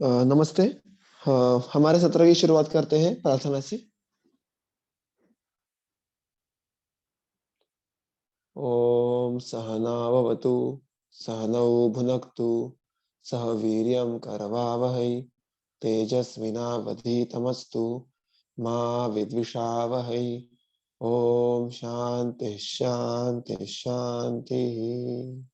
नमस्ते। हाँ, हमारे सत्र की शुरुआत करते हैं प्रार्थना से। ओम सहना भवतु, सहनौ भुनक्तु, सह वीर्यं करवावहै, तेजस्विनावधीतमस्तु मा विद्विषावहै। ओम शांति शांति शांति।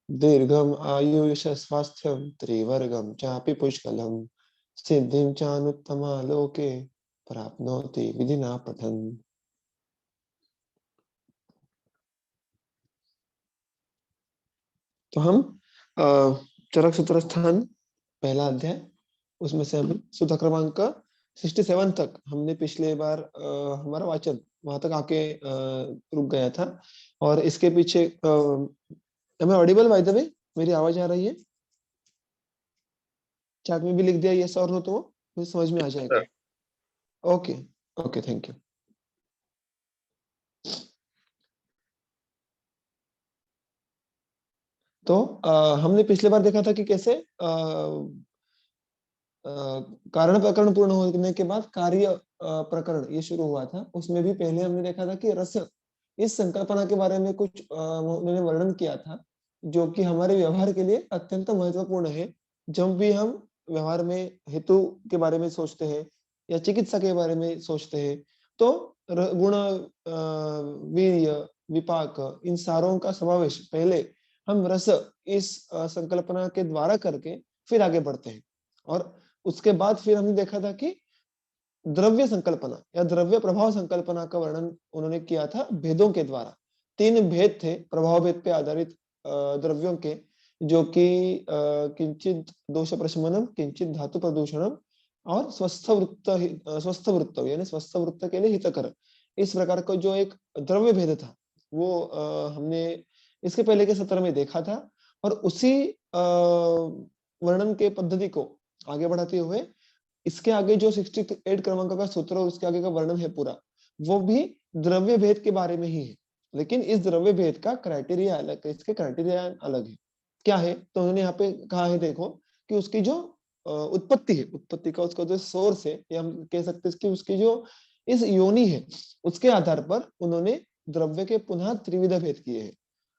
दीर्घम आयुष स्वास्थ्यम त्रिवर्गम चापि पुष्कलम, सिद्धिं चानुत्तमा लोके प्राप्नोति विधिना पठन्। तो हम चरक सूत्र स्थान पहला अध्याय, उसमें से हम सूत्र क्रमांक 67 तक हमने पिछले बार हमारा वाचन वहां तक आके रुक गया था। और इसके पीछे मैं ऑडिबल बाय द वे, मेरी आवाज आ रही है? चैट में भी लिख दिया यस और नो तो मुझे समझ में आ जाएगा। Okay okay, thank you. तो हमने पिछले बार देखा था कि कैसे कारण प्रकरण पूर्ण होने के बाद कार्य प्रकरण ये शुरू हुआ था। उसमें भी पहले हमने देखा था कि रस, इस संकल्पना के बारे में कुछ उन्होंने वर्णन किया था, जो कि हमारे व्यवहार के लिए अत्यंत महत्वपूर्ण है। जब भी हम व्यवहार में हेतु के बारे में सोचते हैं या चिकित्सा के बारे में सोचते हैं, तो गुण, वीर्य, विपाक, इन सारों का समावेश पहले हम रस, इस संकल्पना के द्वारा करके फिर आगे बढ़ते हैं। और उसके बाद फिर हमने देखा था कि द्रव्य संकल्पना या द्रव्य प्रभाव संकल्पना का वर्णन उन्होंने किया था भेदों के द्वारा। तीन भेद थे प्रभाव भेद पे आधारित द्रव्यों के, जो कि किंचित दोष प्रशमनम, किंचित धातु प्रदूषणम और स्वस्थ वृत्त यानी स्वस्थ वृत्त के लिए हितकर, इस प्रकार का जो एक द्रव्य भेद था वो हमने इसके पहले के सत्र में देखा था। और उसी वर्णन के पद्धति को आगे बढ़ाते हुए इसके आगे जो 68 क्रमांक का सूत्र और उसके आगे का वर्णन है पूरा, वो भी द्रव्य भेद के बारे में ही है। लेकिन इस द्रव्य भेद का क्राइटेरिया अलग है, इसके क्राइटेरिया अलग है। क्या है तो उन्होंने यहाँ पे कहा है, देखो कि उसकी जो उत्पत्ति है, उत्पत्ति का उसका जो सोर्स है, या हम कह सकते हैं कि उसकी जो इस योनि है, उसके आधार पर उन्होंने द्रव्य के पुनः त्रिविध भेद किए हैं।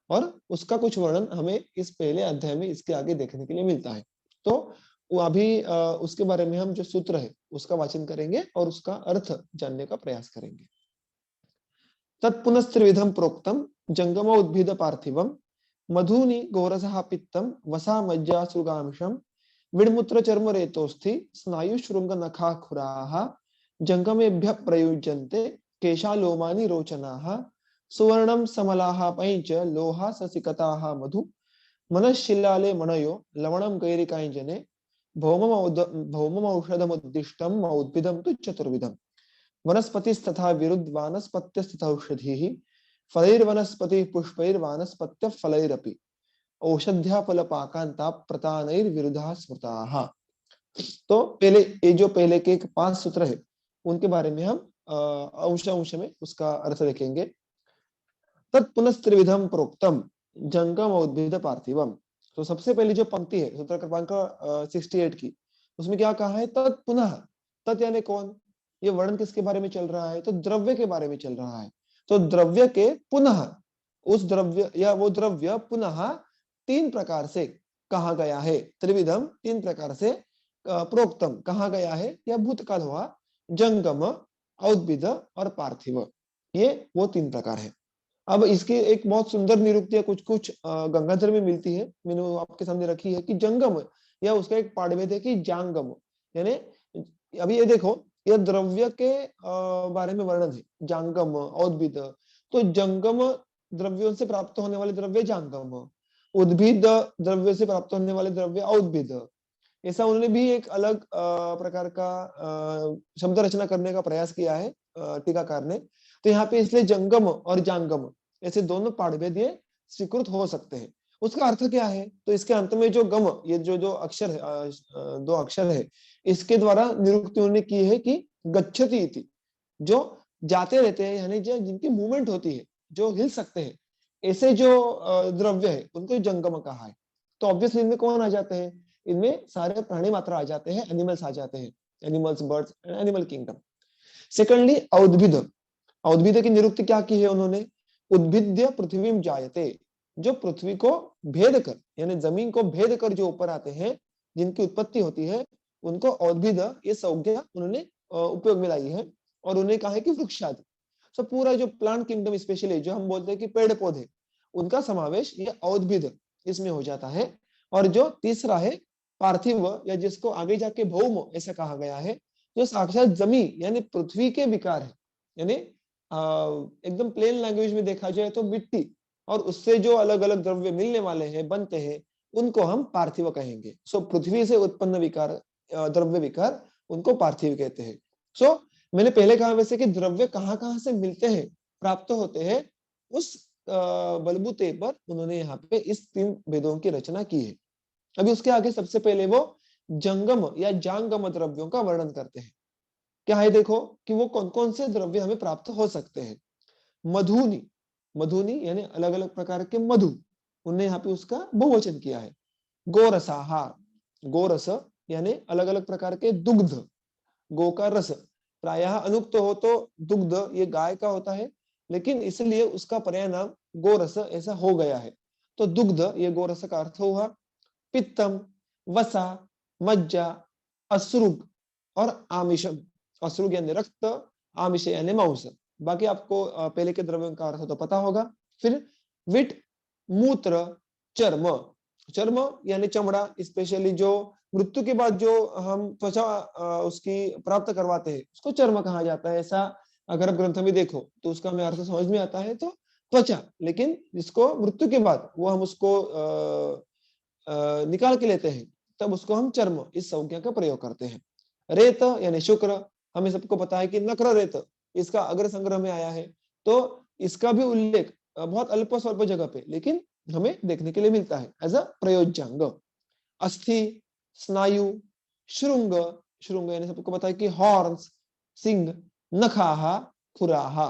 और उसका कुछ वर्णन हमें इस पहले अध्याय में इसके आगे देखने के लिए मिलता है। तो वो अभी उसके बारे में हम जो सूत्र है उसका वाचन करेंगे और उसका अर्थ जानने का प्रयास करेंगे। तत्पुनस्त्रिविधम प्रोक्तम जंगम उद्भिद पार्थिवम, मधुनि गोरसः पित्तम वसा मज्जा सुगांशम, विड़मूत्र चर्म रेतोस्थि स्नायु श्रृंग नखा खुराः, जंगमेभ्य प्रयुज्यन्ते केशालोमानि रोचनाः, सुवर्णम समलाः पैंच लोहा ससिकताः मधु, मनःशिलाले मनयो लवणं गैरिकाञ्जने, भौमम औषधमुद्दिष्टं उद्भिदं तु चतुर्विधम्, वनस्पतिस्तथा विरुद्ध वानस्पत्यस्तथा औषधीः, फलैर्वनस्पति पुष्पैर्वानस्पत्य फलैरपि, औषध्या फलपाकान्ता प्रतानैर्विरुद्धा स्मृताः। तो पहले ये जो पहले के 5 सूत्र है उनके बारे में हम अंश अंश में उसका अर्थ देखेंगे। तत्पुनस्त्रिविधम प्रोक्तम जंगम उद्भिद पार्थिवम। तो सबसे पहली जो पंक्ति है सूत्र क्रमांक 68 की, उसमें क्या कहा है? तत्पुनः, तत् यानी कौन? ये वर्णन किसके बारे में चल रहा है? तो द्रव्य के बारे में चल रहा है। तो द्रव्य के पुनः, उस द्रव्य या वो द्रव्य पुनः 3 प्रकार से कहा गया है। त्रिविधम, 3 प्रकार से प्रोक्तम कहा गया है, या भूतकाल हुआ, जंगम, औद्भिद और पार्थिव, ये वो 3 प्रकार है। अब इसकी एक बहुत सुंदर निरुक्ति कुछ कुछ गंगाधर में मिलती है, मैंने वो आपके सामने रखी है कि जंगम, या उसका एक पाठभेद है कि जांगम, यानी अभी ये देखो, यह द्रव्य के बारे में वर्णन है, जांगम औद्भिद। तो जंगम द्रव्यों से प्राप्त होने वाले द्रव्य जांगम, उद्भिद द्रव्य से प्राप्त होने वाले द्रव्य औद्भिद। ऐसा उन्होंने भी एक अलग प्रकार का शब्द रचना करने का प्रयास किया है टीकाकार ने। तो यहाँ पे इसलिए जंगम और जांगम ऐसे दोनों पाठभेद ये स्वीकृत हो सकते हैं। उसका अर्थ क्या है? तो इसके अंत में जो गम, ये जो अक्षर है, 2 अक्षर है, इसके द्वारा निरुक्ति उन्होंने की है कि गच्छति इति, जो जाते रहते हैं, यानी जो जिनकी मूवमेंट होती है, जो हिल सकते हैं, ऐसे जो द्रव्य है उनको जंगम कहा है। तो ऑब्वियसली इनमें कौन आ जाते हैं, इनमें सारे प्राणी मात्र आ जाते हैं, एनिमल्स आ जाते हैं, animals, birds, animal kingdom. Secondly औद्भिद, औद्भिद की निरुक्ति क्या की है उन्होंने, उद्भिद्य पृथ्वी में जायते, जो पृथ्वी को भेद कर यानी जमीन को भेद कर जो ऊपर आते हैं, जिनकी उत्पत्ति होती है, उनको औद्भिद ये संज्ञा उन्होंने उपयोग में लाई है। और उन्हें कहा है कि वृक्षादि, सो पूरा जो प्लांट किंगडम स्पेशली जो हम बोलते हैं कि पेड़ पौधे, उनका समावेश ये औद्भिद इसमें हो जाता है। और जो तीसरा है पार्थिव, या जिसको आगे जाके भौम ऐसा कहा गया है, जो साक्षात जमीन यानी पृथ्वी के विकार है, यानी एकदम प्लेन लैंग्वेज में देखा जाए तो मिट्टी और उससे जो अलग अलग द्रव्य मिलने वाले हैं, बनते हैं, उनको हम पार्थिव कहेंगे। सो पृथ्वी से उत्पन्न विकार, द्रव्य विकार, उनको पार्थिव कहते हैं। सो मैंने पहले कहा वैसे कि द्रव्य कहाँ से मिलते हैं, प्राप्त होते हैं, उस बलबूते पर उन्होंने यहाँ पे इस 3 वेदों की रचना की है। अभी उसके आगे सबसे पहले वो जंगम या जांगम द्रव्यों का वर्णन करते हैं। क्या है देखो कि वो कौन कौन से द्रव्य हमें प्राप्त हो सकते हैं। मधुनी, मधुनी यानी अलग अलग प्रकार के मधु, उन्हें यहाँ पे उसका बहुवचन किया है। गोरसाहा, गोरस यानी अलग अलग प्रकार के दुग्ध, गो का रस, प्रायः अनुक्त हो तो दुग्ध ये गाय का होता है, लेकिन इसलिए उसका पर्याय नाम गोरस ऐसा हो गया है। तो दुग्ध ये गोरस का अर्थ हुआ। पित्तम, वसा, मज्जा, अश्रुग और आमिषम, अश्रुग यानी रक्त, आमिष यानी मांस। बाकी आपको पहले के द्रव्यों का अर्थ तो पता होगा। फिर विट, मूत्र, चर्म, चर्म यानी चमड़ा, स्पेशली जो मृत्यु के बाद जो हम त्वचा उसकी प्राप्त करवाते हैं, उसको चर्म कहा जाता है। ऐसा अगर आप ग्रंथ में देखो तो उसका हमें अर्थ समझ में आता है, तो त्वचा, लेकिन जिसको मृत्यु के बाद वो हम उसको निकाल के लेते हैं, तब उसको हम चर्म इस संज्ञा का प्रयोग करते हैं। रेत यानी शुक्र, हमें सबको पता है कि नक्र रेत इसका अग्र संग्रह में आया है, तो इसका भी उल्लेख बहुत अल्प स्वल्प जगह पे लेकिन हमें देखने के लिए मिलता है एज अ प्रयोज्यांग। अस्थि, स्नायु, श्रृंग, श्रृंग यानी सबको पता है कि हॉर्न्स, सिंह, नखाहा, खुराहा,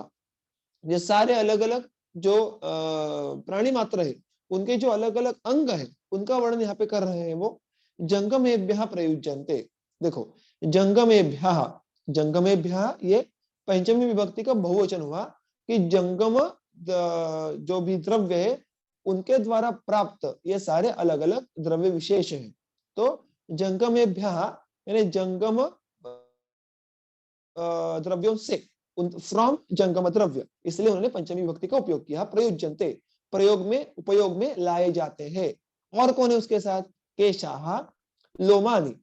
ये सारे अलग अलग जो प्राणी मात्र है, उनके जो अलग अलग अंग है, उनका वर्णन यहाँ पे कर रहे हैं वो। जंगमेभ्यः प्रयुज्यन्ते, देखो जंगमेभ्यः, जंगमेभ्यः ये पंचमी विभक्ति का बहुवचन हुआ कि जंगम जो भी द्रव्य है उनके द्वारा प्राप्त ये सारे अलग अलग द्रव्य विशेष हैं। तो जंगमेभ्यः यानी जंगम द्रव्यों से, फ्रॉम जंगम द्रव्य, इसलिए उन्होंने पंचमी विभक्ति का उपयोग किया। प्रयुज्यन्ते प्रयोग में, उपयोग में लाए जाते हैं। और कौन है उसके साथ, केशाहा, लोमानी,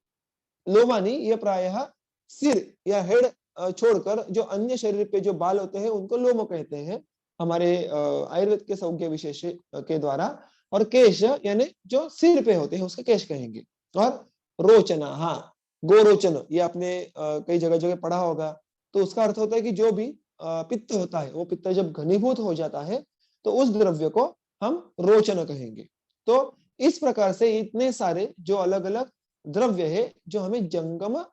लोमानी ये प्रायः सिर या हेड छोड़कर जो अन्य शरीर पे जो बाल होते हैं उनको लोम कहते हैं हमारे आयुर्वेद के संज्ञा विशेष के द्वारा। और केश यानी जो सिर पे होते हैं उसके केश कहेंगे। और रोचना, हाँ गोरोचन, ये आपने कई जगह जगह पढ़ा होगा। तो उसका अर्थ होता है कि जो भी पित्त होता है, वो पित्त जब घनीभूत हो जाता है तो उस द्रव्य को हम रोचन कहेंगे। तो इस प्रकार से इतने सारे जो अलग अलग द्रव्य है जो हमें जंगम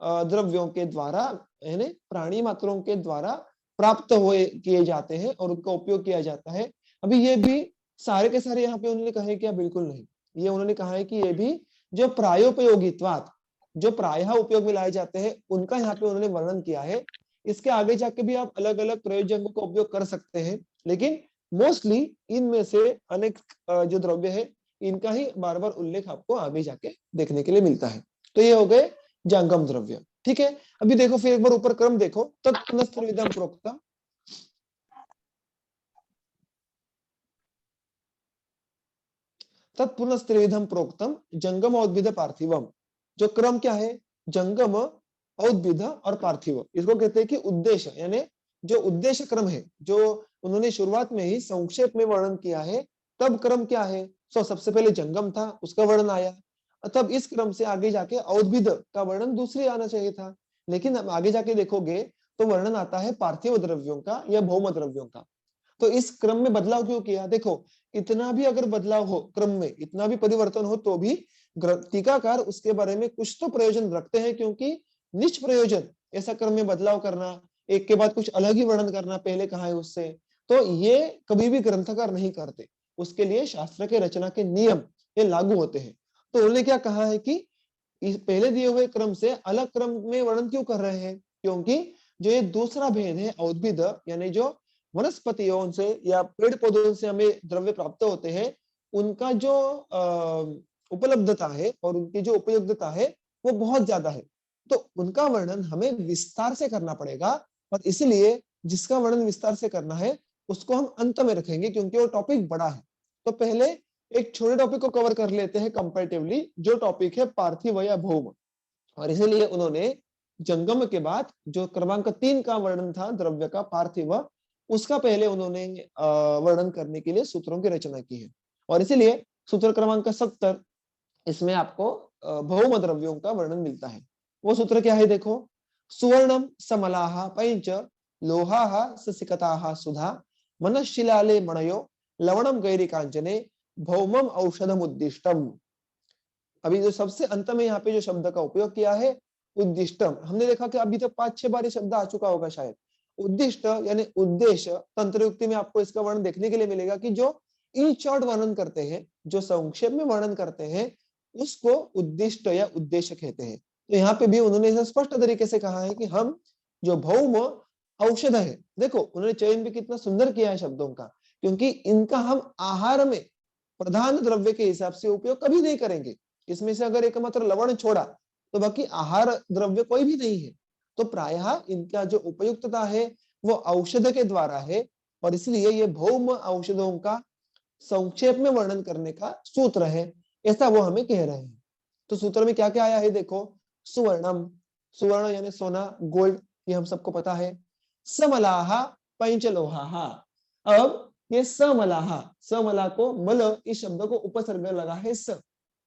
द्रव्यों के द्वारा यानी प्राणी मात्रों के द्वारा प्राप्त हुए किए जाते हैं और उनका उपयोग किया जाता है। अभी ये भी सारे के सारे यहाँ पे उन्होंने कहा है क्या, बिल्कुल नहीं। ये उन्होंने कहा है कि ये भी जो प्रायोपयोगित्वात्, जो प्रायः उपयोग में लाए जाते हैं, उनका यहाँ पे उन्होंने वर्णन किया है। इसके आगे जाके भी आप अलग अलग प्रयोजकों का उपयोग कर सकते हैं, लेकिन मोस्टली इनमें से अनेक जो द्रव्य है इनका ही बार बार उल्लेख आपको आगे जाके देखने के लिए मिलता है। तो ये हो गए जंगम द्रव्य, ठीक है। अभी देखो फिर एक बार ऊपर क्रम देखो, तत्पुनस्त्रिविधम प्रोक्तम, तत्पुनस्त्रिविधम प्रोक्तम जंगम औद्भिद पार्थिवम। जो क्रम क्या है, जंगम, औद्भिद और पार्थिव, इसको कहते हैं कि उद्देश्य, यानी जो उद्देश्य क्रम है जो उन्होंने शुरुआत में ही संक्षेप में वर्णन किया है, तब क्रम क्या है। सो सबसे पहले जंगम था, उसका वर्णन आया, तब इस क्रम से आगे जाके औद्भिद का वर्णन दूसरे आना चाहिए था, लेकिन अब आगे जाके देखोगे तो वर्णन आता है पार्थिव द्रव्यों का या भौम द्रव्यों का। तो इस क्रम में बदलाव क्यों किया, देखो इतना भी अगर बदलाव हो क्रम में, इतना भी परिवर्तन हो, तो भी टीकाकार उसके बारे में कुछ तो प्रयोजन रखते हैं, क्योंकि निष्प्रयोजन ऐसा क्रम में बदलाव करना, एक के बाद कुछ अलग ही वर्णन करना पहले कहा है उससे, तो ये कभी भी ग्रंथकार नहीं करते। उसके लिए शास्त्र के रचना के नियम ये लागू होते हैं। तो उन्होंने क्या कहा है कि इस पहले दिए हुए क्रम से अलग क्रम में वर्णन क्यों कर रहे हैं, क्योंकि जो ये दूसरा भेद है औद्भिद यानी जो वनस्पतियों से या पेड़ पौधों से हमें द्रव्य प्राप्त होते हैं, उनका जो उपलब्धता है और उनकी जो उपयोगिता है वो बहुत ज्यादा है। तो उनका वर्णन हमें विस्तार से करना पड़ेगा, और इसलिए जिसका वर्णन विस्तार से करना है उसको हम अंत में रखेंगे, क्योंकि वो टॉपिक बड़ा है। तो पहले एक छोटे टॉपिक को कवर कर लेते हैं कंपैरेटिवली, जो टॉपिक है पार्थिव या भौम। और इसीलिए उन्होंने जंगम के बाद जो क्रमांक 3 का वर्णन था द्रव्य का पार्थिव, उसका पहले उन्होंने वर्णन करने के लिए सूत्रों की रचना की है। और इसीलिए सूत्र क्रमांक 70, इसमें आपको भौम द्रव्यों का वर्णन मिलता है। वो सूत्र क्या है देखो, सुवर्णम समलाः पंच लोहाः ससिकताः सुधा मनःशिलाले मणयो लवणम गैरिकांचने भौमम औषधम उद्दिष्टम। अभी जो सबसे अंत में यहाँ पे जो शब्द का उपयोग किया है उद्दिष्टम, हमने देखा कि अभी तक 5-6 बार ये शब्द आ चुका होगा शायद। उद्दिष्ट यानी उद्देश्य, तंत्र युक्ति में आपको इसका वर्णन देखने के लिए मिलेगा कि जो इन शॉर्ट वर्णन करते हैं, जो संक्षेप में वर्णन करते हैं, उसको उद्दिष्ट या उद्देश्य कहते हैं। तो यहाँ पे भी उन्होंने इसे स्पष्ट तरीके से कहा है कि हम जो भौम औषध है, देखो उन्होंने चयन भी कितना सुंदर किया है शब्दों का, क्योंकि इनका हम आहार में प्रधान द्रव्य के हिसाब से उपयोग कभी नहीं करेंगे। इसमें से अगर एकमात्र लवण छोड़ा तो बाकी आहार द्रव्य कोई भी नहीं है। तो प्रायः इनका जो उपयुक्तता है वो औषध के द्वारा है, और इसलिए ये भौम औषधों का संक्षेप में वर्णन करने का सूत्र है, ऐसा वो हमें कह रहे हैं। तो सूत्र में क्या क्या आया है देखो, सुवर्णम, सुवर्ण यानी सोना, गोल्ड, ये हम सबको पता है। समलाः पंचलोहाः, अब ये समलाः, समला को मल इस शब्द को उपसर्ग लगा है स,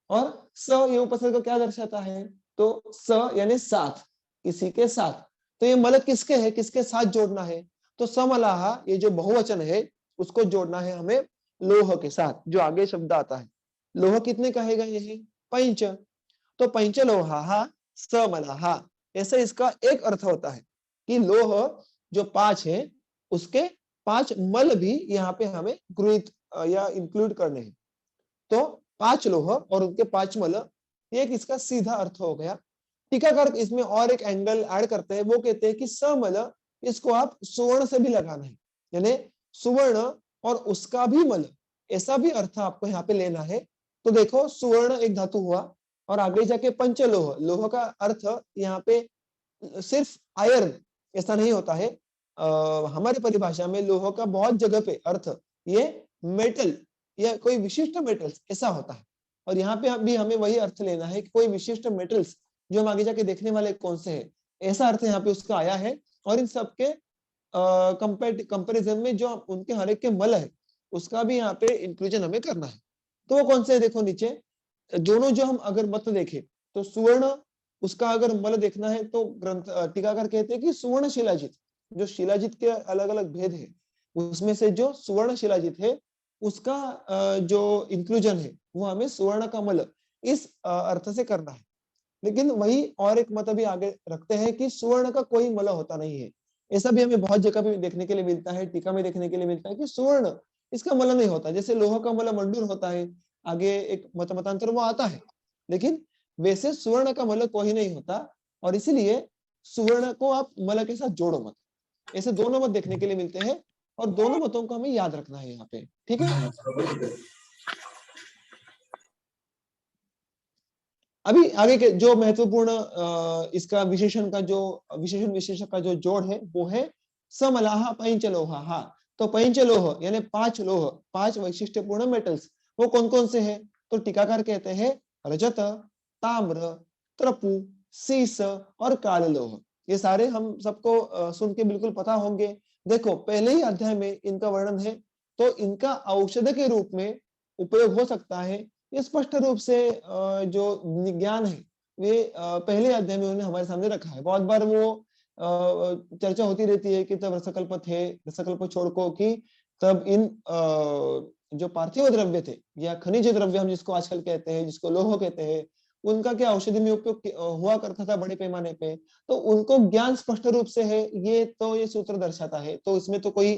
और स ये उपसर्ग क्या दर्शाता है, तो स यानी साथ, किसी के साथ। तो ये मल किसके है, किसके साथ जोड़ना है, तो समलाः ये जो बहुवचन है उसको जोड़ना है हमें लोह के साथ, जो आगे शब्द आता है। लोह कितने कहेगा ये, पंच, तो पंचलोहाः समलाः, ऐसे इसका एक अर्थ होता है कि लोह जो 5 है उसके 5 मल भी यहाँ पे हमें गृहीत या इंक्लूड करने हैं। तो 5 लोह और उनके 5 मल, एक इसका सीधा अर्थ हो गया। टीकाकार इसमें और एक एंगल ऐड करते हैं, वो कहते हैं कि समल, इसको आप सुवर्ण से भी लगाना है, यानी सुवर्ण और उसका भी मल, ऐसा भी अर्थ आपको यहाँ पे लेना है। तो देखो सुवर्ण एक धातु हुआ, और आगे जाके पंचलोह, लोह का अर्थ यहाँ पे सिर्फ आयरन ऐसा नहीं होता है। हमारी परिभाषा में लोह का बहुत जगह पे अर्थ ये मेटल या कोई विशिष्ट मेटल्स ऐसा होता है, और यहाँ पे भी हमें वही अर्थ लेना है कि कोई विशिष्ट मेटल्स जो हम आगे जाके देखने वाले कौन से हैं, ऐसा अर्थ यहाँ पे उसका आया है। और इन सबके कंपैरिजन में जो उनके हर एक के मल है उसका भी यहाँ पे इंक्लूजन हमें करना है। तो वो कौन से है देखो नीचे, दोनों जो हम अगर मत देखें तो सुवर्ण, उसका अगर मल देखना है तो ग्रंथ टीकाकार कहते हैं कि सुवर्ण शिलाजित, जो शिलाजित के अलग अलग भेद है उसमें से जो सुवर्ण शिलाजित है उसका जो इंक्लूजन है वो हमें सुवर्ण का मल इस अर्थ से करना है। लेकिन वही और एक मत भी आगे रखते हैं कि सुवर्ण का कोई मल होता नहीं है। ऐसा भी हमें बहुत जगह भी देखने के लिए मिलता है, टीका में देखने के लिए मिलता है कि सुवर्ण इसका मल नहीं होता, जैसे लोह का मल मंडूर होता है, आगे एक मतांतर वो आता है, लेकिन वैसे सुवर्ण का मल कोई नहीं होता, और इसीलिए सुवर्ण को आप मल के साथ जोड़ो मत। ऐसे दोनों मत देखने के लिए मिलते हैं, और दोनों मतों को हमें याद रखना है यहाँ पे, ठीक है। अभी आगे के जो महत्वपूर्ण इसका विशेषण का जो विशेषण विशेषक का जो जोड़ है वो है समलाः पंचलोहाः। तो पंचलोह यानी 5 लोह, 5 वैशिष्ट्यपूर्ण मेटल्स, वो कौन कौन से हैं, तो टीकाकार कहते हैं रजत, ताम्र, त्रपु, सीस और काल लोह। ये सारे हम सबको सुन के बिल्कुल पता होंगे। देखो पहले ही अध्याय में इनका वर्णन है, तो इनका औषध के रूप में उपयोग हो सकता है। ये स्पष्ट रूप से जो विज्ञान है वे पहले अध्याय में उन्होंने हमारे सामने रखा है। बहुत बार वो चर्चा होती रहती है कि तब रसकल्प थे, रसकल्प छोड़को कि तब इन जो पार्थिव द्रव्य थे या खनिज द्रव्य हम जिसको आजकल कहते हैं, जिसको लोह कहते हैं, उनका क्या औषधि में उपयोग हुआ करता था बड़े पैमाने पे, तो उनको ज्ञान स्पष्ट रूप से है, ये तो ये सूत्र दर्शाता है, तो इसमें तो कोई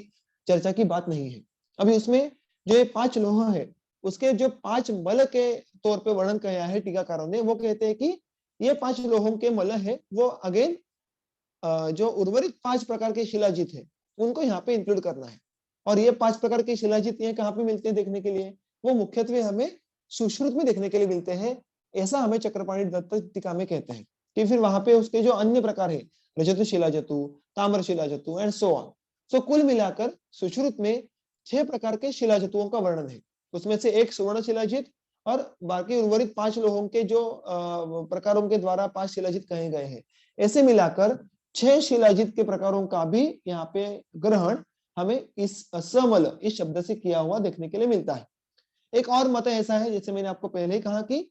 चर्चा की बात नहीं है। अभी उसमें जो ये 5 लोह है उसके जो 5 मल के तौर पे वर्णन किया है टीकाकारों ने, वो कहते हैं कि ये 5 लोहों के मल है, वो अगेन जो उर्वरित 5 प्रकार के शिलाजित है, उनको यहाँ पे इंक्लूड करना है। और ये 5 प्रकार के शिलाजित ये कहाँ पे मिलते हैं देखने के लिए? वो मुख्यत्वे हमें सुश्रुत में देखने के लिए मिलते हैं। ऐसा हमें चक्रपाणि दत्त टीका में कहते हैं कि फिर वहां पे उसके जो अन्य प्रकार है, रजत शिलाजतु, ताम्र शिलाजतु एंड सो ऑन। सो कुल मिलाकर सुश्रुत में 6 प्रकार के शिलाजतुओं का वर्णन है। उसमें से एक सुवर्ण शिलाजित और बाकी उर्वरित 5 लोहों के जो प्रकारों के द्वारा 5 शिलाजित कहे गए हैं। ऐसे मिलाकर 6 शिलाजित के प्रकारों का भी यहाँ पे ग्रहण हमें इस समल इस शब्द से किया हुआ देखने के लिए मिलता है। एक और मत ऐसा है, जैसे मैंने आपको पहले ही कहा कि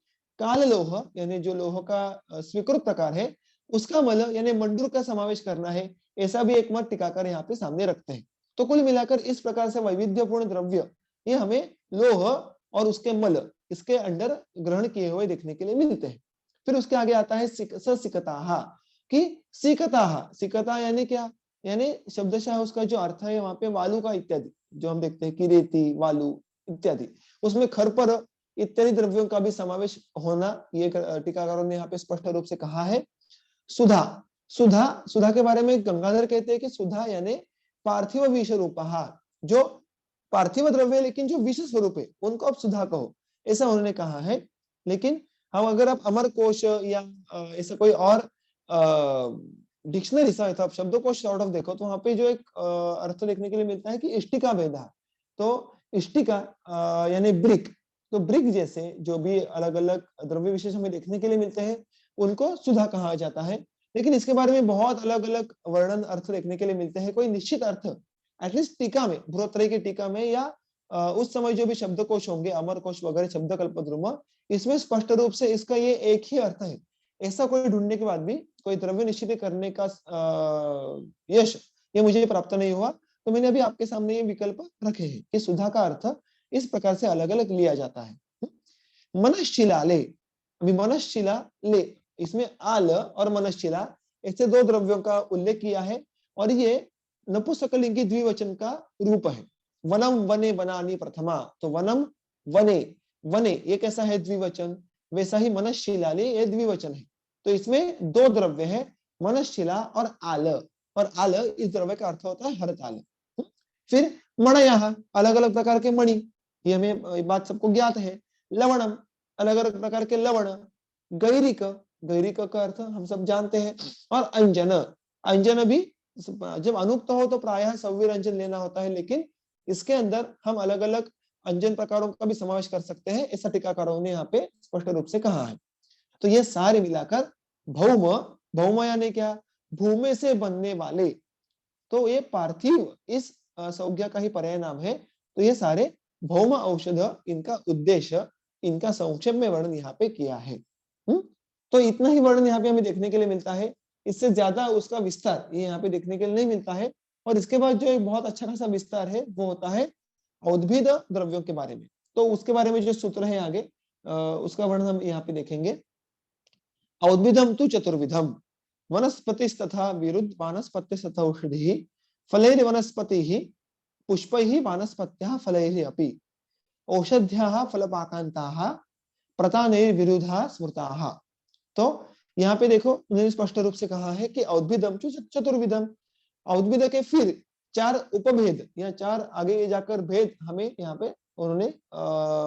काल लोह यानी जो लोह का स्वीकृत प्रकार है, उसका मल यानी मंडूर का समावेश करना है, ऐसा भी एक मत टीकाकार यहाँ पे सामने रखते हैं। तो कुल मिलाकर इस प्रकार से वैविध्यपूर्ण द्रव्य ये हमें लोह और उसके मल इसके अंडर ग्रहण किए हुए देखने के लिए मिलते हैं। फिर उसके आगे आता है सिकता कि सिकता यानी क्या, यानी शब्दशः उसका जो अर्थ है वहां पे वालू का इत्यादि, जो हम देखते हैं कि रेती, वालू इत्यादि, उसमें खरपर इत्यादि द्रव्यों का भी समावेश होना ये टीकाकारों ने यहाँ पे स्पष्ट रूप से कहा है। सुधा सुधा सुधा के बारे में गंगाधर कहते हैं कि सुधा यानी पार्थिव विष रूपहा, जो पार्थिव द्रव्य लेकिन जो विष स्वरूप है उनको आप सुधा कहो, ऐसा उन्होंने कहा है। लेकिन हम अगर आप अमर कोश या ऐसा कोई और डिक्शनरी सा शब्दकोश सॉर्ट ऑफ देखो तो वहां पे जो एक अर्थ देखने के लिए मिलता है कि इष्टिका भेदा। तो इष्टिका यानी ब्रिक, तो ब्रिक जैसे जो भी अलग अलग द्रव्य विशेष हमें देखने के लिए मिलते हैं उनको सुधा कहा जाता है। लेकिन इसके बारे में बहुत अलग अलग वर्णन अर्थ देखने के लिए मिलते हैं। कोई निश्चित अर्थ एटलीस्ट टीका में, बृहत्त्रयी की टीका में या उस समय जो भी शब्दकोश होंगे, अमरकोश वगैरह, शब्दकल्पद्रुम, इसमें स्पष्ट रूप से इसका ये एक ही अर्थ है। ऐसा कोई ढूंढने के बाद भी कोई द्रव्य निश्चित करने का यश ये मुझे प्राप्त नहीं हुआ, तो मैंने अभी आपके सामने ये विकल्प रखे हैं कि सुधा का अर्थ इस प्रकार से अलग अलग लिया जाता है। मनश्शिला ले, अभी मनश्शिला ले, इसमें आल और मनश्शिला ऐसे 2 द्रव्यों का उल्लेख किया है और ये नपुंसकलिंगी द्विवचन का रूप है। वनम वने वनानि प्रथमा, तो वनम वने वने ये कैसा है द्विवचन, वैसा ही मनश्शिलाले ये द्विवचन है। तो इसमें 2 द्रव्य है, मनश्शिला और आल, और आल इस द्रव्य का अर्थ होता है हरताल। फिर मणयः, अलग अलग प्रकार के मणि, ये हमें बात सबको ज्ञात है। लवणम, अलग अलग प्रकार के लवण। गैरिक, गैरिक का अर्थ हम सब जानते हैं। और अंजन, अंजन भी जब अनुक्त हो तो प्रायः सव्वीर अंजन लेना होता है, लेकिन इसके अंदर हम अलग अलग अंजन प्रकारों का भी समावेश कर सकते हैं, ऐसा टीकाकारों ने यहाँ पे स्पष्ट रूप से कहा है। तो ये सारे मिलाकर भौम, भौम यानी क्या, भूमि से बनने वाले, तो ये पार्थिव इस संज्ञा का ही पर्याय नाम है। तो ये सारे भौम औषध, इनका उद्देश्य, इनका संक्षेप में वर्णन यहाँ पे किया है। तो इतना ही वर्णन यहाँ पे हमें देखने के लिए मिलता है, इससे ज्यादा उसका विस्तार ये यहाँ पे देखने के लिए नहीं मिलता है। और इसके बाद जो एक बहुत अच्छा खासा विस्तार है वो होता है औद्भिद द्रव्यों के बारे में। तो उसके बारे में जो सूत्र है आगे उसका वर्णन हम यहाँ पे देखेंगे। औद्भिदम तु चतुर्विधम, वनस्पतिस्तथा विरुद्ध वानस्पतिस्तथा औषधिः, फलैर् वनस्पतिः पुष्पैः वानस्पत्याः फलैः अपि, औषध्याः फलपाकान्ताः प्रतानैर्विरुद्धा स्मृताः। तो यहाँ पे देखो उन्होंने स्पष्ट रूप से कहा है कि औद्भिदम चतुर्विधम, औद्भिद के फिर 4 उपभेद या 4 आगे जाकर भेद हमें यहाँ पे उन्होंने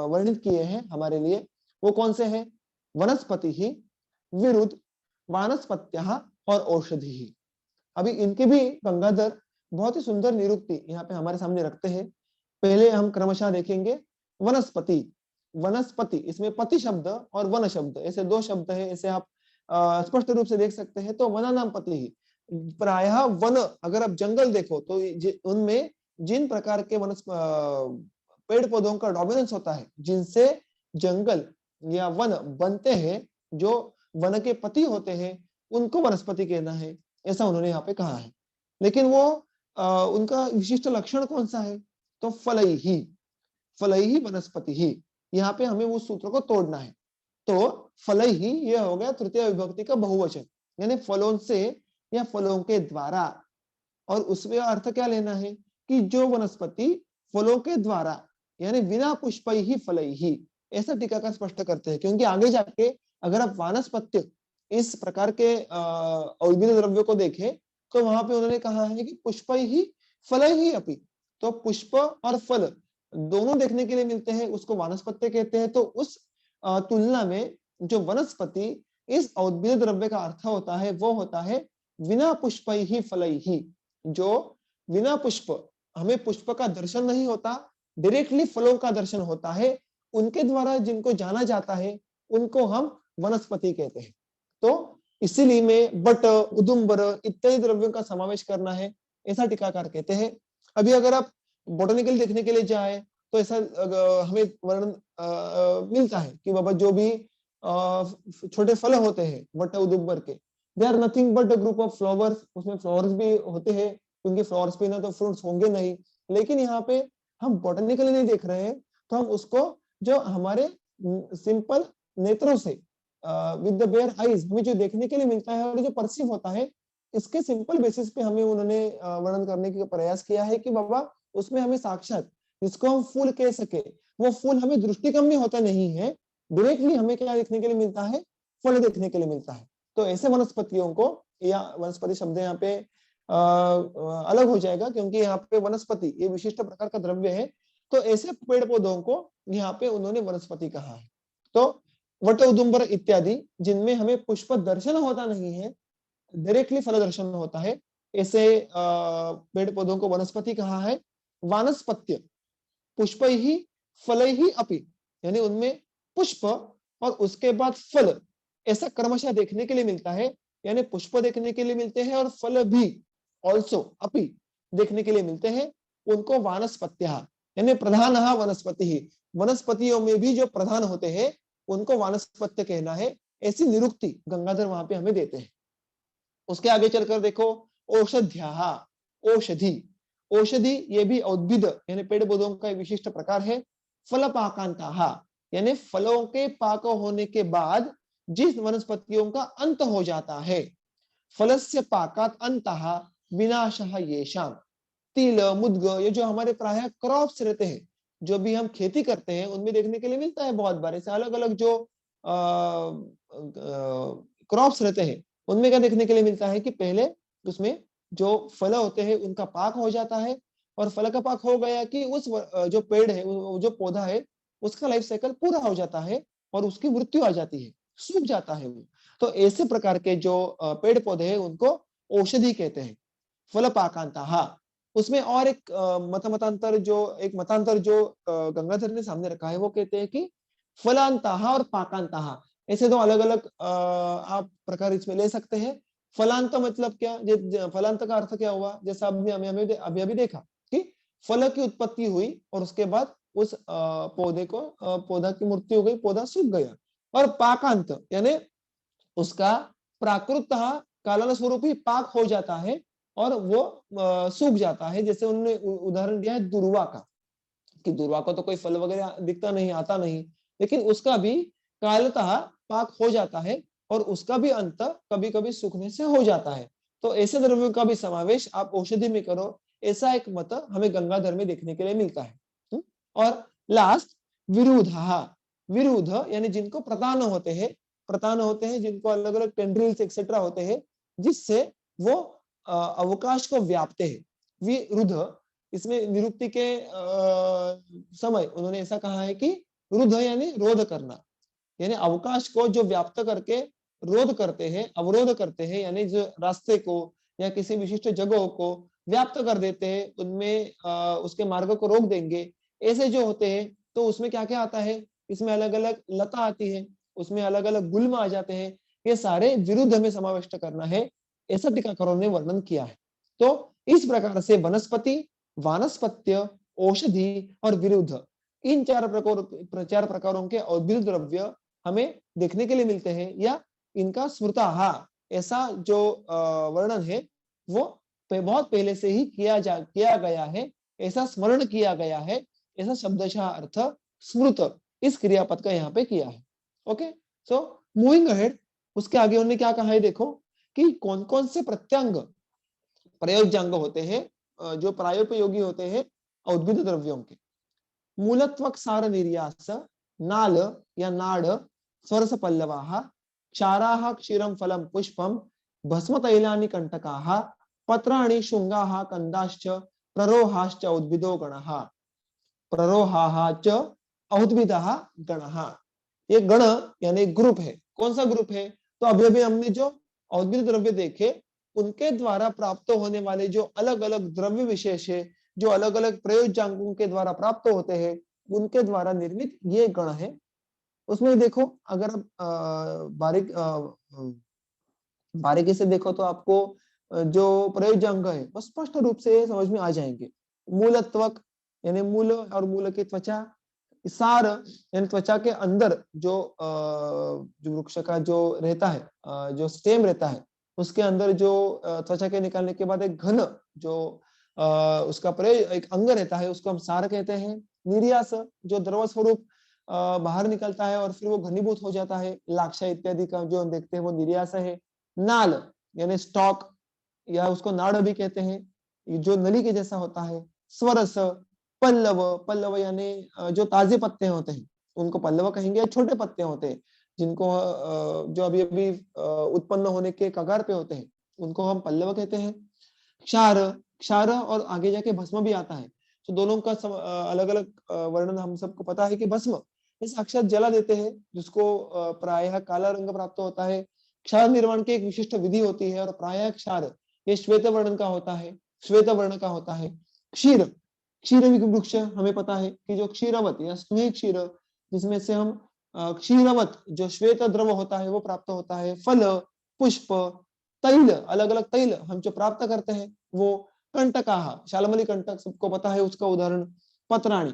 वर्णित किए हैं हमारे लिए। वो कौन से हैं? वनस्पति ही, विरुद्ध, वानस्पत्याः और औषधि ही। अभी इनके भी गंगाधर बहुत ही सुंदर निरुक्ति यहाँ पे हमारे सामने रखते हैं। पहले हम क्रमशः देखेंगे वनस्पति, वनस्पति इसमें पति शब्द और वन शब्द ऐसे 2 शब्द है, ऐसे आप स्पष्ट रूप से देख सकते हैं। तो वना नाम पति ही, प्रायः वन अगर आप जंगल देखो तो उनमें जिन प्रकार के पेड़ पौधों का डोमिनेंस होता है, जिनसे जंगल या वन बनते हैं, जो वन के पति होते हैं, उनको वनस्पति कहना है, ऐसा उन्होंने यहाँ पे कहा है। लेकिन वो उनका विशिष्ट लक्षण कौन सा है? तो फलैहि, फलैहि वनस्पति ही, यहाँ पे हमें उस सूत्र को तोड़ना है। तो फलैहि ये हो गया तृतीय विभक्ति का बहुवचन, यानी फलों से या फलों के द्वारा। और उसमें अर्थ क्या लेना है कि जो वनस्पति फलों के द्वारा यानी बिना पुष्पै ही फलै ही, ऐसा टीकाकार स्पष्ट करते हैं। क्योंकि आगे जाके अगर आप वानस्पत्य इस प्रकार के औषधीय द्रव्यों को देखें तो वहां पे उन्होंने कहा है कि पुष्पै ही फलै ही अपि, तो पुष्प और फल दोनों देखने के लिए मिलते हैं, उसको वानस्पत्य कहते हैं। तो उस तुलना में जो वनस्पति इस औषधीय द्रव्य का अर्थ होता है वो होता है विना पुष्पै ही फलै ही, जो बिना पुष्प, हमें पुष्प का दर्शन नहीं होता, डायरेक्टली फलों का दर्शन होता है, उनके द्वारा जिनको जाना जाता है उनको हम वनस्पति कहते हैं। तो इसीलिए में बट, उदुम्बर इत्यादि द्रव्यों का समावेश करना है, ऐसा टीकाकार कहते हैं। अभी अगर आप बोटेनिकल देखने के लिए जाए तो ऐसा हमें वर्णन मिलता है कि बाबा जो भी छोटे फल होते हैं बट उदुम्बर के, they are nothing but a group of flowers, उसमें फ्लावर्स भी होते हैं, क्योंकि फ्लावर्स पे ना तो फ्रूट्स होंगे नहीं। लेकिन यहाँ पे हम बोटेनिकली नहीं देख रहे हैं, तो हम उसको जो हमारे सिंपल नेत्रों से विद द बेयर आईज हमें जो देखने के लिए मिलता है और जो परसीव होता है, इसके सिंपल बेसिस पे हमें उन्होंने वर्णन करने का प्रयास किया है कि बाबा उसमें हमें साक्षात जिसको हम फूल कह सके, वो फूल हमें दृष्टिगम्य होता नहीं है, डायरेक्टली हमें क्या देखने के लिए मिलता है, फल देखने के लिए मिलता है। तो ऐसे वनस्पतियों को, या वनस्पति शब्द यहाँ पे अलग हो जाएगा क्योंकि यहाँ पे वनस्पति ये विशिष्ट प्रकार का द्रव्य है, तो ऐसे पेड़ पौधों को यहाँ पे उन्होंने वनस्पति कहा है। तो वट, उदुम्बर इत्यादि जिनमें हमें पुष्प दर्शन होता नहीं है, डायरेक्टली फल दर्शन होता है, ऐसे पेड़ पौधों को वनस्पति कहा है। वानस्पत्य पुष्पै ही फलै ही अपि, यानी उनमें पुष्प और उसके बाद फल ऐसा क्रमशः देखने के लिए मिलता है, यानी पुष्प देखने के लिए मिलते हैं और फल भी ऑल्सो अपि देखने के लिए मिलते हैं, उनको वानस्पत्य यानी प्रधान वनस्पति ही, वनस्पतियों में भी जो प्रधान होते हैं उनको वानस्पत्य कहना है, ऐसी निरुक्ति गंगाधर वहां पे हमें देते हैं। उसके आगे चलकर देखो, औषध्या, औषधि, औषधि ये भी औद्भिद यानी पेड़ पौधों का एक विशिष्ट प्रकार है। फल पाकांता, यानी फलों के पाक होने के बाद जिस वनस्पतियों का अंत हो जाता है, फलस्य पाकात अंतः विनाशः येषाम, तिल, मुद्ग, ये जो हमारे प्रायः क्रॉप्स रहते हैं, जो भी हम खेती करते हैं उनमें देखने के लिए मिलता है बहुत बार, ऐसे अलग अलग जो क्रॉप्स रहते हैं उनमें क्या देखने के लिए मिलता है कि पहले उसमें जो फल होते हैं उनका पाक हो जाता है, और फल का पाक हो गया कि उस जो पेड़ है, जो पौधा है, उसका लाइफ साइकिल पूरा हो जाता है और उसकी मृत्यु आ जाती है, सूख जाता है वो। तो ऐसे प्रकार के जो पेड़ पौधे हैं उनको औषधि कहते हैं, फल पाकांता। उसमें और एक मतांतर जो गंगाधर ने सामने रखा है, वो कहते हैं कि फलांता और पाकांता, ऐसे दो अलग अलग आप प्रकार इसमें ले सकते हैं। फलांत मतलब क्या, फलांत का अर्थ क्या हुआ, जैसा हमने हमें अभी अभी देखा कि फल की उत्पत्ति हुई और उसके बाद उस पौधे को पौधा की मृत्यु हो गई, पौधा सूख गया। और पाकांत यानी उसका प्राकृत कालन स्वरूप ही पाक हो जाता है और वो सूख जाता है। जैसे उन्होंने उदाहरण दिया है दुर्वा का, कि दुर्वा को तो कोई फल वगैरह दिखता नहीं, आता नहीं, लेकिन उसका भी कालतः पाक हो जाता है और उसका भी अंत कभी कभी सूखने से हो जाता है। तो ऐसे द्रव्यों का भी समावेश आप औषधि में करो, ऐसा एक मत हमें गंगाधर में देखने के लिए मिलता है। और लास्ट विरुद्ध, विरुद्ध यानी जिनको प्रतान होते हैं, जिनको अलग अलग टेंड्रिल्स एक्सेट्रा होते हैं, जिससे वो अवकाश को व्यापते हैं। विरुद्ध, इसमें निरुक्ति के समय उन्होंने ऐसा कहा है कि रुद्ध यानी रोध करना, यानी अवकाश को जो व्याप्त करके रोध करते हैं, अवरोध करते हैं, यानी जो रास्ते को या किसी विशिष्ट जगहों को व्याप्त कर देते हैं, उनमें उसके मार्ग को रोक देंगे, ऐसे जो होते हैं। तो उसमें क्या क्या आता है, इसमें अलग अलग लता आती है, उसमें अलग अलग गुल्म आ जाते हैं, ये सारे विरुद्ध में समाविष्ट करना है, ऐसा टीकाकारों ने वर्णन किया है। तो इस प्रकार से वनस्पति, वानस्पत्य, औषधि और विरुद्ध, इन चार प्रकारों के औद्भिद द्रव्य हमें देखने के लिए मिलते हैं, या इनका स्मृता ऐसा जो वर्णन है वो बहुत पहले से ही किया गया है, ऐसा स्मरण किया गया है, ऐसा शब्दशः अर्थ स्मृत इस क्रियापद का यहाँ पे किया है। ओके, सो मूविंग अहेड, उसके आगे उन्होंने क्या कहा है, देखो कि कौन कौन से प्रत्यंग प्रयोज्यांग होते हैं, जो प्रायोपयोगी होते हैं औद्भिद द्रव्यों के। मूलत्वक सार निर्यास नाल या नाड स्वरस पल्लवाः क्षाराः क्षीरम फलम पुष्पम भस्म तैलानि कंटकाः पत्राणि शुंगाः कंदाश्च प्ररोहाश्च उद्भिदो गणः प्ररोहाः च औद्भिदः गणः। ये गण यानी ग्रुप है। कौन सा ग्रुप है? तो अभी अभी हमने जो औद्भिद द्रव्य देखे उनके द्वारा प्राप्त होने वाले जो अलग अलग द्रव्य विशेष है, जो अलग अलग प्रयोज्यांगों के द्वारा प्राप्त होते हैं, उनके द्वारा निर्मित ये गण है। उसमें देखो, अगर आप बारीकी से देखो तो आपको जो प्रयोज्यांग है वो स्पष्ट रूप से समझ में आ जाएंगे। मूलत्वक यानी मूल और मूल की त्वचा, सार यानी त्वचा के अंदर जो वृक्ष का जो रहता है, जो स्टेम रहता है, उसके अंदर जो त्वचा के निकालने के बाद एक घन जो उसका प्रयोग एक अंग रहता है, उसको हम सार कहते हैं। निर्यास जो द्रव स्वरूप बाहर निकलता है और फिर वो घनीभूत हो जाता है, लाक्षा इत्यादि का जो हम देखते हैं वो निर्यास है। नाल यानी स्टॉक या उसको नाड़ भी कहते हैं, जो नली के जैसा होता है। स्वरस, पल्लव, पल्लव यानी जो ताजे पत्ते होते हैं उनको पल्लव कहेंगे। छोटे पत्ते होते हैं जिनको जो अभी अभी उत्पन्न होने के कगार पे होते हैं उनको हम पल्लव कहते हैं। क्षार, क्षार और आगे जाके भस्म भी आता है। तो दोनों का अलग अलग वर्णन हम सबको पता है कि भस्म ये साक्षात जला देते हैं, जिसको प्रायः काला रंग प्राप्त होता है। क्षार निर्माण की एक विशिष्ट विधि होती है और प्रायः क्षार ये श्वेत वर्ण का होता है, श्वेत वर्ण का होता है। क्षीर, क्षीर वृक्ष हमें पता है कि जो क्षीरवत या स्नेह क्षीर, जिसमें से हम क्षीरवत जो श्वेत द्रव होता है वो प्राप्त होता है। फल, पुष्प, तैल, अलग अलग तैल हम जो प्राप्त करते हैं वो। कंटकाः, शालमली कंटक सबको पता है उसका उदाहरण। पत्राणि,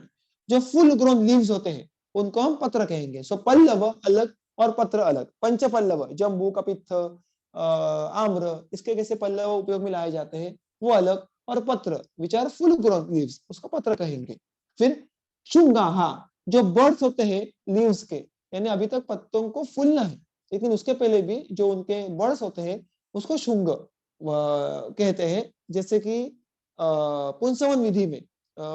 जो फुल ग्रोन लीव्स होते हैं उनको हम पत्र कहेंगे। सो पल्लव अलग और पत्र अलग। पंच पल्लव, जम्बू, कपित्थ, आम्र, इसके कैसे पल्लव उपयोग में लाए जाते हैं वो अलग, और पत्र which are full grown leaves उसको पत्र कहेंगे। फिर शुंगाः, जो बर्ड्स होते हैं लीव्स के, यानी अभी तक पत्तों को फूलना है लेकिन उसके पहले भी जो उनके बर्ड्स होते हैं उसको शुंग कहते हैं। जैसे कि पुंसवन विधि में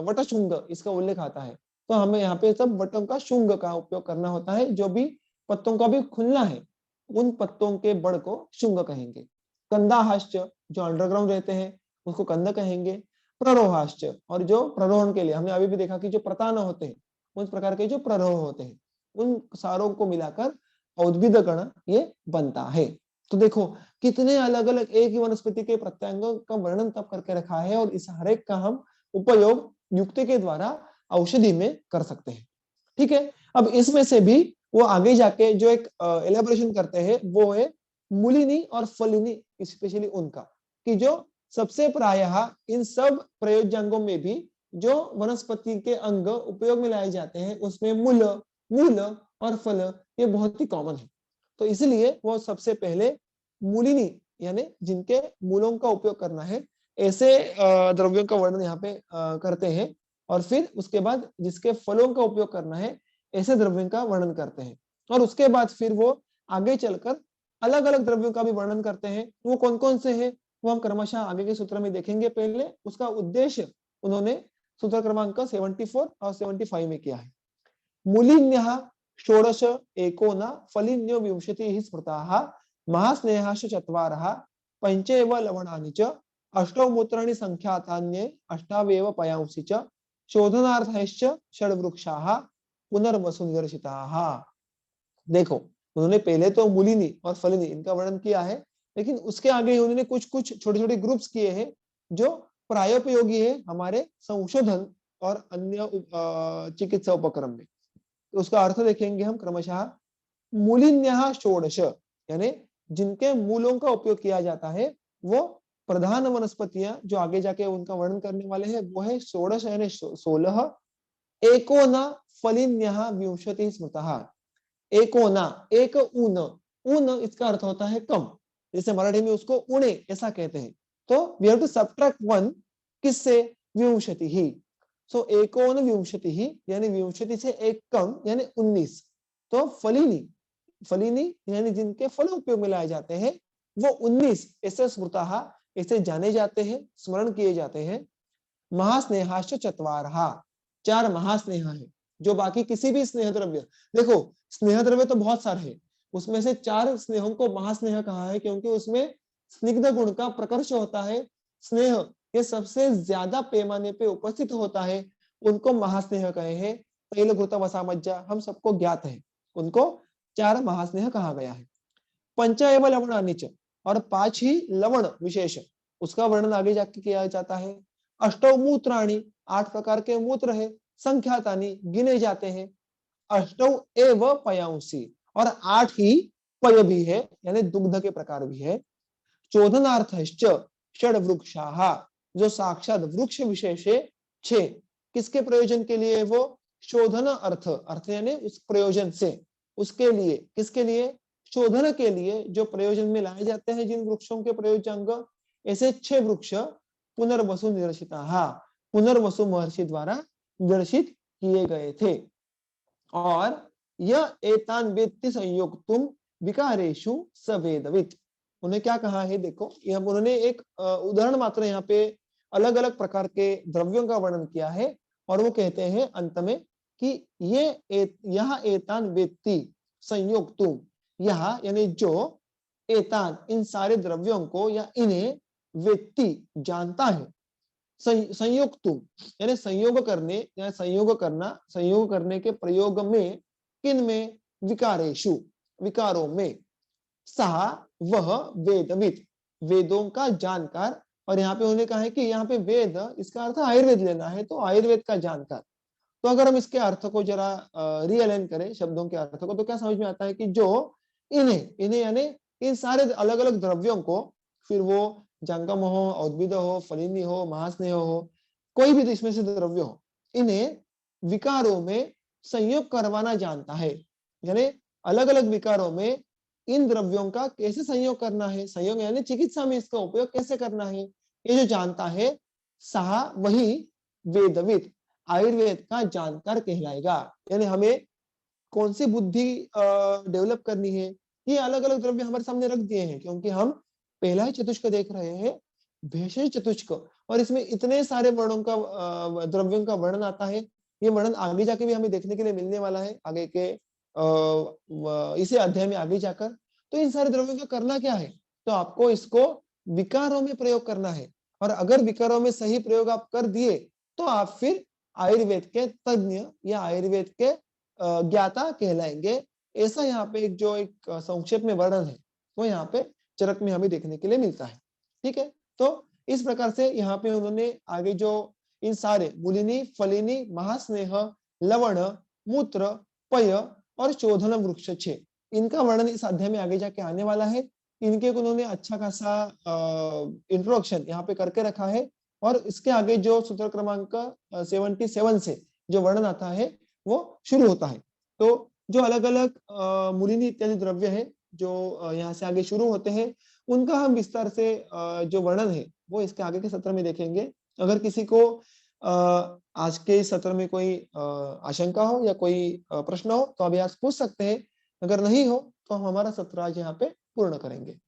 वटशुंग इसका उल्लेख आता है। तो हमें यहाँ पे सब वटों का शुंग का उपयोग करना होता है। जो भी पत्तों का भी खुलना है उन पत्तों के बड़ को शुंग कहेंगे। कंदाहाश्च, जो अंडरग्राउंड रहते हैं उसको कंद कहेंगे। प्ररोहाश्च, और जो प्ररोहण के लिए हमने अभी भी देखा कि जो प्रतान होते हैं उस प्रकार के जो प्ररोह होते हैं उन सारों को मिलाकर औद्भिद गण ये बनता है। तो देखो कितने अलग अलग एक ही वनस्पति के प्रत्यांगों का वर्णन तब करके रखा है और इस हर एक का हम उपयोग युक्ति के द्वारा औषधि में कर सकते हैं। ठीक है, अब इसमें से भी वो आगे जाके जो एक एलेबोरेशन करते हैं वो है मूलिनी और फलिनी, स्पेशली उनका, कि जो सबसे प्रायः इन सब प्रयोज्यांगों में भी जो वनस्पति के अंग उपयोग में लाए जाते हैं उसमें मूल, मूल और फल ये बहुत ही कॉमन है। तो इसलिए वो सबसे पहले मूलिनी यानी जिनके मूलों का उपयोग करना है ऐसे द्रव्यों का वर्णन यहाँ पे करते हैं, और फिर उसके बाद जिसके फलों का उपयोग करना है ऐसे द्रव्यों का वर्णन करते हैं, और उसके बाद फिर वो आगे चलकर अलग अलग द्रव्यों का भी वर्णन करते हैं। वो कौन कौन से हैं वो हम क्रमशः आगे के सूत्र में देखेंगे। पहले उसका उद्देश्य उन्होंने सूत्र क्रमांक 74 और 75 में किया है। मूलिन्यः षोडश एकोन फलिन्यो विंशतिः स्मृताः महास्नेहाश्च चत्वारः पंचैव लवणानि च अष्टौ मूत्राणि संख्यातान्ये अष्टावेव पयांसि च शोधनार्थैश्च षड्वृक्षाः पुनर्वसु निदर्शिताः। देखो उन्होंने पहले तो मूलिनी और फलिनी इनका वर्णन किया है, लेकिन उसके आगे उन्होंने कुछ कुछ छोटे छोटे ग्रुप्स किए हैं जो प्रायोपयोगी है हमारे संशोधन और अन्य चिकित्सा उपक्रम में। तो उसका अर्थ देखेंगे हम क्रमशः। मूलिन्यः षोडश यानी जिनके मूलों का उपयोग किया जाता है वो प्रधान वनस्पतियां जो आगे जाके उनका वर्णन करने वाले हैं वो है षोडश यानी 16। एकोना फलिन्यः विंशतिः स्मृतः। एकोना, एक ऊन, ऊन इसका अर्थ होता है कम, जैसे मराठी में उसको उणे ऐसा कहते हैं। तो वी हैव टू सबट्रैक्ट 1 किससे? विंशति ही। सो एकोन विंशति ही यानी विंशति से एक कम यानी 19। तो फलिनी, फलिनी यानी जिनके फल उपयोग में लाए जाते हैं वो 19 ऐसे स्मृतः ऐसे जाने जाते हैं, स्मरण किए जाते हैं। महास्नेहाश्च चत्वारः, 4 महास्नेह है, जो बाकी किसी भी स्नेह द्रव्य, देखो स्नेह द्रव्य तो बहुत सारे हैं, उसमें से 4 स्नेहों को महास्नेह कहा है क्योंकि उसमें स्निग्ध गुण का प्रकर्ष होता है। स्नेह ये सबसे ज्यादा पैमाने पे उपस्थित होता है, उनको महास्नेह कहे हैं। तैलघृत वसामज्जा हम सबको ज्ञात है, उनको 4 महास्नेह कहा गया है। पंच एव लवणानि च, और 5 ही लवण विशेष, उसका वर्णन आगे जाके किया जाता है। अष्टौ मूत्राणि, 8 प्रकार के मूत्र है। संख्यातानि, गिने जाते हैं। अष्टौ एव पयांसी, और 8 ही पय भी है, यानी दुग्ध के प्रकार भी है। चोदनार्थश्च षड वृक्षाः, जो साक्षात वृक्ष विशेष है 6, किसके प्रयोजन के लिए? वो शोधन अर्थ, अर्थ यानी उस प्रयोजन से, उसके लिए, किसके लिए? शोधन के लिए, जो प्रयोजन में लाए जाते हैं जिन वृक्षों के प्रयोजनांग, ऐसे 6 वृक्ष पुनर्वसु निरर्षिताः, पुनर्वसु महर्षि द्वारा निरर्षित किए गए थे। और यह एतान वेत्ति संयुक्तुम विकारेषु सवेदवित, उन्हें क्या कहा है? देखो ये उन्होंने एक उदाहरण मात्र यहाँ पे अलग अलग प्रकार के द्रव्यों का वर्णन किया है, और वो कहते हैं अंत में कि यह एतान वेत्ति संयुक्तुम, यह यानी जो एतान, इन सारे द्रव्यों को या इन्हें वेत्ति जानता है, संयुक्त यानी संयोग करने या संयोग करना, संयोग करने के प्रयोग में, किन में? विकारेषु, विकारों में। सह वह वेदविद, वेदों का जानकार, और यहाँ पे उन्होंने कहा है कि यहाँ पे वेद, इसका अर्थ आयुर्वेद लेना है, तो आयुर्वेद का जानकार। तो अगर हम इसके अर्थ को जरा रीअलाइन करें, शब्दों के अर्थ को, तो क्या समझ में आता है कि जो इन्हें यानी इन सारे अलग अलग द्रव्यों को, फिर वो जंगम हो, औद्भिद हो, फलिनी हो, महास्नेह हो, कोई भी इसमें से द्रव्य हो, इन्हें विकारों में संयोग करवाना जानता है, यानी अलग अलग विकारों में इन द्रव्यों का कैसे संयोग करना है, संयोग यानी चिकित्सा में इसका उपयोग कैसे करना है, ये जो जानता है, सहा वही वेदविद, आयुर्वेद का जानकार कहलाएगा। यानी हमें कौन सी बुद्धि डेवलप करनी है, ये अलग अलग द्रव्य हमारे सामने रख दिए हैं, क्योंकि हम पहला ही चतुष्क देख रहे हैं, भेषज चतुष्क, और इसमें इतने सारे वर्णों का द्रव्यों का वर्णन आता है। ये वर्णन आगे जाके भी हमें देखने के लिए मिलने वाला है, आगे के इसे अध्याय में आगे जाकर। तो इन सारे द्रव्यों का करना क्या है? तो आपको इसको विकारों में प्रयोग करना है, और अगर विकारों में सही प्रयोग आप कर दिए, तो आप फिर आयुर्वेद के तज्ञ या आयुर्वेद के ज्ञाता कहलाएंगे। ऐसा यहाँ पे एक संक्षेप में वर्णन है, वो यहाँ पे चरक में हमें देखने के लिए मिलता है। ठीक है, तो इस प्रकार से यहाँ पे उन्होंने आगे जो इन सारे मूलिनी, फलिनी, महास्नेह, लवण, मूत्र, पय और शोधन वृक्ष 6, इनका वर्णन इस अध्याय में आगे जाके आने वाला है। इनके उन्होंने अच्छा खासा इंट्रोडक्शन यहाँ पे करके रखा है, और इसके आगे जो सूत्र क्रमांक 77 से जो वर्णन आता है वो शुरू होता है। तो जो अलग अलग मूलिनी इत्यादि द्रव्य है जो यहाँ से आगे शुरू होते हैं, उनका हम विस्तार से जो वर्णन है वो इसके आगे के सत्र में देखेंगे। अगर किसी को आज के इस सत्र में कोई आशंका हो या कोई प्रश्न हो तो अभी आज पूछ सकते हैं, अगर नहीं हो तो हम हमारा सत्र आज यहाँ पे पूर्ण करेंगे।